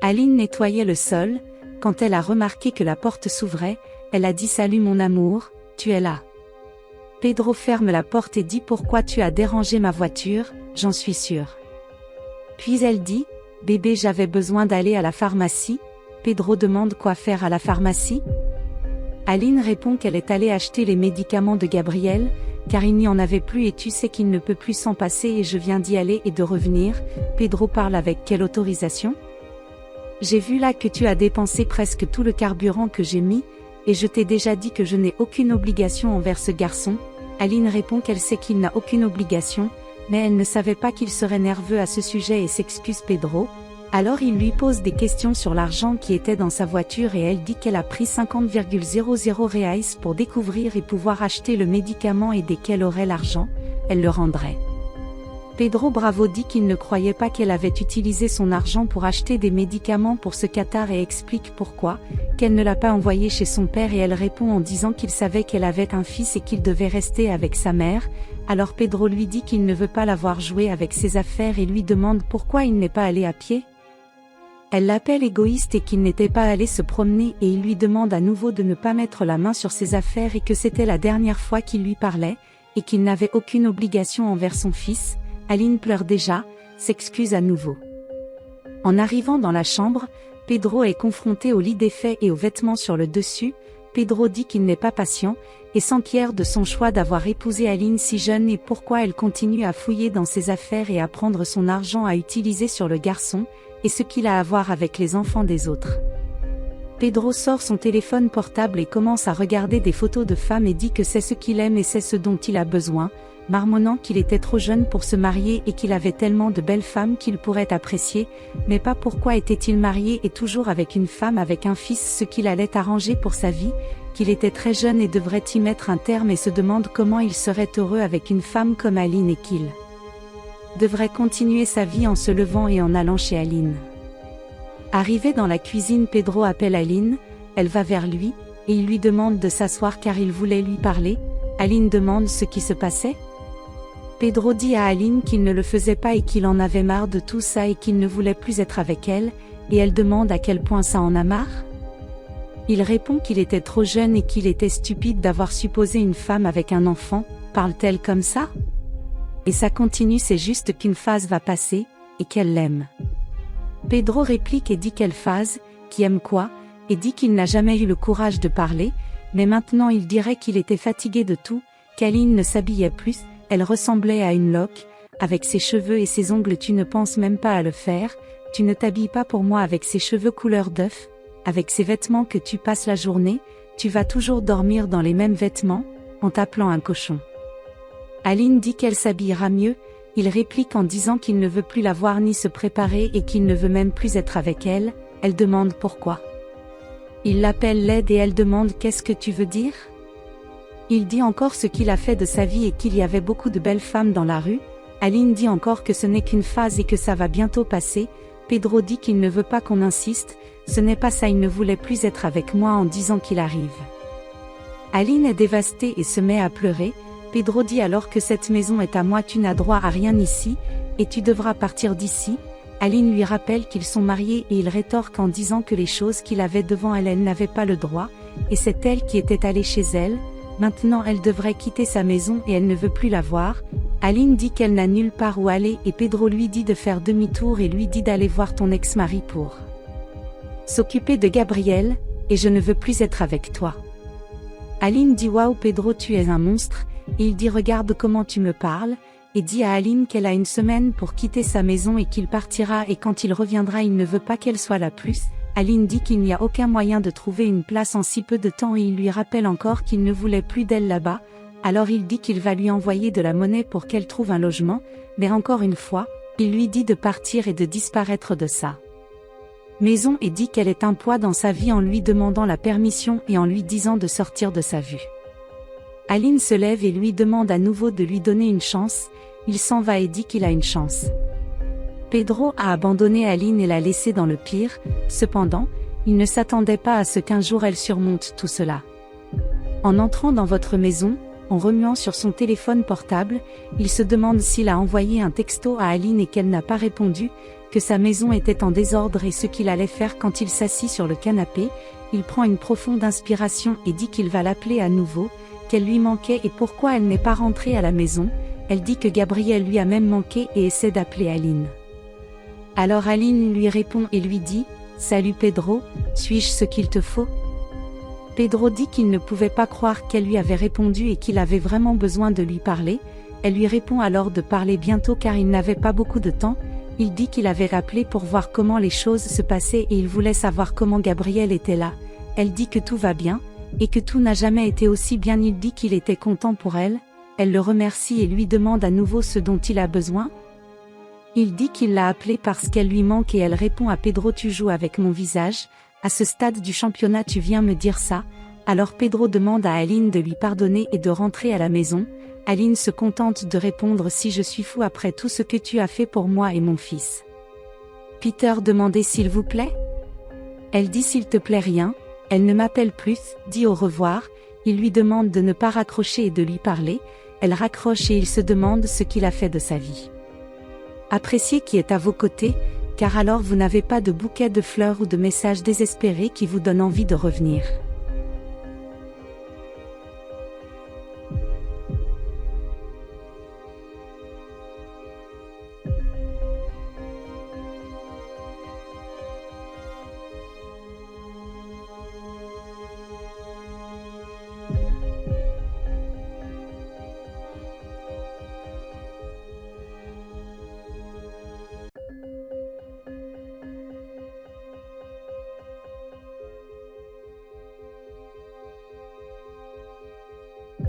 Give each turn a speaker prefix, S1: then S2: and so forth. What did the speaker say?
S1: Aline nettoyait le sol. Quand elle a remarqué que la porte s'ouvrait, elle a dit « Salut mon amour, tu es là ». Pedro ferme la porte et dit « Pourquoi tu as dérangé ma voiture, j'en suis sûre ». Puis elle dit « Bébé, j'avais besoin d'aller à la pharmacie ». Pedro demande quoi faire à la pharmacie. Aline répond qu'elle est allée acheter les médicaments de Gabriel, car il n'y en avait plus et tu sais qu'il ne peut plus s'en passer et je viens d'y aller et de revenir. Pedro parle avec quelle autorisation? J'ai vu là que tu as dépensé presque tout le carburant que j'ai mis, et je t'ai déjà dit que je n'ai aucune obligation envers ce garçon. Aline répond qu'elle sait qu'il n'a aucune obligation, mais elle ne savait pas qu'il serait nerveux à ce sujet et s'excuse Pedro. Alors il lui pose des questions sur l'argent qui était dans sa voiture et elle dit qu'elle a pris 50,00 reais pour découvrir et pouvoir acheter le médicament et dès qu'elle aurait l'argent, elle le rendrait. Pedro Bravo dit qu'il ne croyait pas qu'elle avait utilisé son argent pour acheter des médicaments pour ce cathare et explique pourquoi, qu'elle ne l'a pas envoyé chez son père et elle répond en disant qu'il savait qu'elle avait un fils et qu'il devait rester avec sa mère. Alors Pedro lui dit qu'il ne veut pas l'avoir joué avec ses affaires et lui demande pourquoi il n'est pas allé à pied. Elle l'appelle égoïste et qu'il n'était pas allé se promener et il lui demande à nouveau de ne pas mettre la main sur ses affaires et que c'était la dernière fois qu'il lui parlait, et qu'il n'avait aucune obligation envers son fils. Aline pleure déjà, s'excuse à nouveau. En arrivant dans la chambre, Pedro est confronté au lit défait et aux vêtements sur le dessus. Pedro dit qu'il n'est pas patient, et s'enquiert de son choix d'avoir épousé Aline si jeune et pourquoi elle continue à fouiller dans ses affaires et à prendre son argent à utiliser sur le garçon, et ce qu'il a à voir avec les enfants des autres. Pedro sort son téléphone portable et commence à regarder des photos de femmes et dit que c'est ce qu'il aime et c'est ce dont il a besoin, marmonnant qu'il était trop jeune pour se marier et qu'il avait tellement de belles femmes qu'il pourrait apprécier, mais pas pourquoi était-il marié et toujours avec une femme avec un fils, ce qu'il allait arranger pour sa vie, qu'il était très jeune et devrait y mettre un terme et se demande comment il serait heureux avec une femme comme Aline et qu'il devrait continuer sa vie en se levant et en allant chez Aline. Arrivé dans la cuisine, Pedro appelle Aline, elle va vers lui, et il lui demande de s'asseoir car il voulait lui parler. Aline demande ce qui se passait. Pedro dit à Aline qu'il ne le faisait pas et qu'il en avait marre de tout ça et qu'il ne voulait plus être avec elle, et elle demande à quel point ça en a marre. Il répond qu'il était trop jeune et qu'il était stupide d'avoir supposé une femme avec un enfant. Parle-t-elle comme ça? Et ça continue, c'est juste qu'une phase va passer, et qu'elle l'aime. Pedro réplique et dit quelle phase, qui aime quoi, et dit qu'il n'a jamais eu le courage de parler, mais maintenant il dirait qu'il était fatigué de tout, qu'Aline ne s'habillait plus, elle ressemblait à une loque, avec ses cheveux et ses ongles, tu ne penses même pas à le faire, tu ne t'habilles pas pour moi avec ses cheveux couleur d'œuf, avec ces vêtements que tu passes la journée, tu vas toujours dormir dans les mêmes vêtements, en t'appelant un cochon. Aline dit qu'elle s'habillera mieux, il réplique en disant qu'il ne veut plus la voir ni se préparer et qu'il ne veut même plus être avec elle. Elle demande pourquoi. Il l'appelle laide et elle demande qu'est-ce que tu veux dire? Il dit encore ce qu'il a fait de sa vie et qu'il y avait beaucoup de belles femmes dans la rue. Aline dit encore que ce n'est qu'une phase et que ça va bientôt passer. Pedro dit qu'il ne veut pas qu'on insiste, ce n'est pas ça, il ne voulait plus être avec moi en disant qu'il arrive. Aline est dévastée et se met à pleurer. Pedro dit alors que cette maison est à moi, tu n'as droit à rien ici, et tu devras partir d'ici. Aline lui rappelle qu'ils sont mariés et il rétorque en disant que les choses qu'il avait devant elle, elle n'avait pas le droit, et c'est elle qui était allée chez elle, maintenant elle devrait quitter sa maison et elle ne veut plus la voir. Aline dit qu'elle n'a nulle part où aller et Pedro lui dit de faire demi-tour et lui dit d'aller voir ton ex-mari pour s'occuper de Gabriel, et je ne veux plus être avec toi. Aline dit waouh Pedro, tu es un monstre. Et il dit regarde comment tu me parles, et dit à Aline qu'elle a une semaine pour quitter sa maison et qu'il partira et quand il reviendra il ne veut pas qu'elle soit là plus. Aline dit qu'il n'y a aucun moyen de trouver une place en si peu de temps et il lui rappelle encore qu'il ne voulait plus d'elle là-bas, alors il dit qu'il va lui envoyer de la monnaie pour qu'elle trouve un logement, mais encore une fois, il lui dit de partir et de disparaître de sa maison et dit qu'elle est un poids dans sa vie en lui demandant la permission et en lui disant de sortir de sa vue. Aline se lève et lui demande à nouveau de lui donner une chance, il s'en va et dit qu'il a une chance. Pedro a abandonné Aline et l'a laissée dans le pire, cependant, il ne s'attendait pas à ce qu'un jour elle surmonte tout cela. En entrant dans votre maison, en remuant sur son téléphone portable, il se demande s'il a envoyé un texto à Aline et qu'elle n'a pas répondu, que sa maison était en désordre et ce qu'il allait faire quand il s'assit sur le canapé. Il prend une profonde inspiration et dit qu'il va l'appeler à nouveau, qu'elle lui manquait et pourquoi elle n'est pas rentrée à la maison. Elle dit que Gabriel lui a même manqué et essaie d'appeler Aline. Alors Aline lui répond et lui dit « Salut Pedro, suis-je ce qu'il te faut ?» Pedro dit qu'il ne pouvait pas croire qu'elle lui avait répondu et qu'il avait vraiment besoin de lui parler. Elle lui répond alors de parler bientôt car il n'avait pas beaucoup de temps. Il dit qu'il avait rappelé pour voir comment les choses se passaient et il voulait savoir comment Gabriel était là. Elle dit que tout va bien, et que tout n'a jamais été aussi bien. Il dit qu'il était content pour elle. Elle le remercie et lui demande à nouveau ce dont il a besoin. Il dit qu'il l'a appelée parce qu'elle lui manque et elle répond à Pedro « Tu joues avec mon visage, à ce stade du championnat tu viens me dire ça ?» Alors Pedro demande à Aline de lui pardonner et de rentrer à la maison. Aline se contente de répondre « Si je suis fou après tout ce que tu as fait pour moi et mon fils. » Peter demandait « S'il vous plaît ?» Elle dit « S'il te plaît rien », elle ne m'appelle plus, dit au revoir, il lui demande de ne pas raccrocher et de lui parler, elle raccroche et il se demande ce qu'il a fait de sa vie. Appréciez qui est à vos côtés, car alors vous n'avez pas de bouquet de fleurs ou de messages désespérés qui vous donnent envie de revenir.